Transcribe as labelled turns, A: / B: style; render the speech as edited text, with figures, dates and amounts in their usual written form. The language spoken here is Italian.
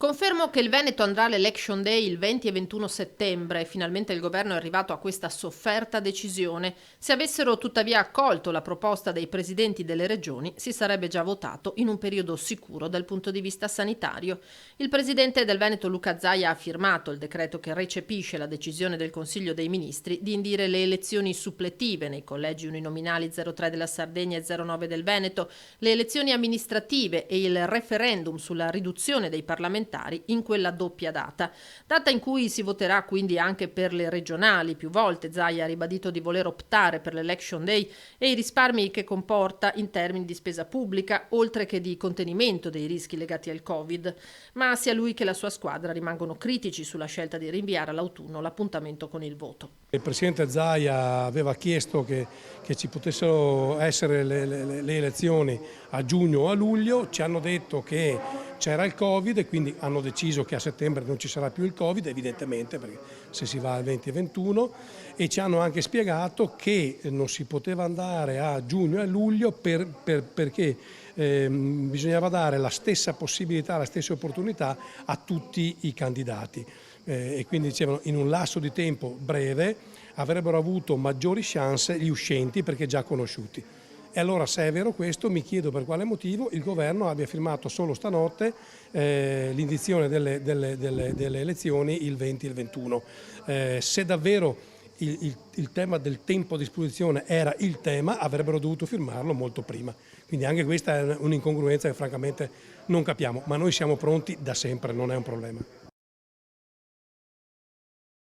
A: Confermo che il Veneto andrà all'Election Day il 20 e 21 settembre. Finalmente il governo è arrivato a questa sofferta decisione. Se avessero tuttavia accolto la proposta dei presidenti delle regioni, si sarebbe già votato in un periodo sicuro dal punto di vista sanitario. Il presidente del Veneto Luca Zaia ha firmato il decreto che recepisce la decisione del Consiglio dei Ministri di indire le elezioni suppletive nei collegi uninominali 03 della Sardegna e 09 del Veneto, le elezioni amministrative e il referendum sulla riduzione dei parlamentari in quella doppia data in cui si voterà quindi anche per le regionali. Più volte Zaia ha ribadito di voler optare per l'Election Day e i risparmi che comporta in termini di spesa pubblica, oltre che di contenimento dei rischi legati al Covid. Ma sia lui che la sua squadra rimangono critici sulla scelta di rinviare all'autunno l'appuntamento con il voto.
B: Il presidente Zaia aveva chiesto che ci potessero essere le elezioni a giugno o a luglio, ci hanno detto che c'era il Covid e quindi hanno deciso che a settembre non ci sarà più il Covid, evidentemente, perché se si va al 20 e 21, e ci hanno anche spiegato che non si poteva andare a giugno e a luglio perché bisognava dare la stessa possibilità, la stessa opportunità a tutti i candidati. E quindi dicevano in un lasso di tempo breve avrebbero avuto maggiori chance gli uscenti perché già conosciuti. E allora, se è vero questo, mi chiedo per quale motivo il governo abbia firmato solo stanotte l'indizione delle elezioni il 20 e il 21. Se davvero il tema del tempo a disposizione era il tema, avrebbero dovuto firmarlo molto prima. Quindi anche questa è un'incongruenza che francamente non capiamo, ma noi siamo pronti da sempre, non è un problema.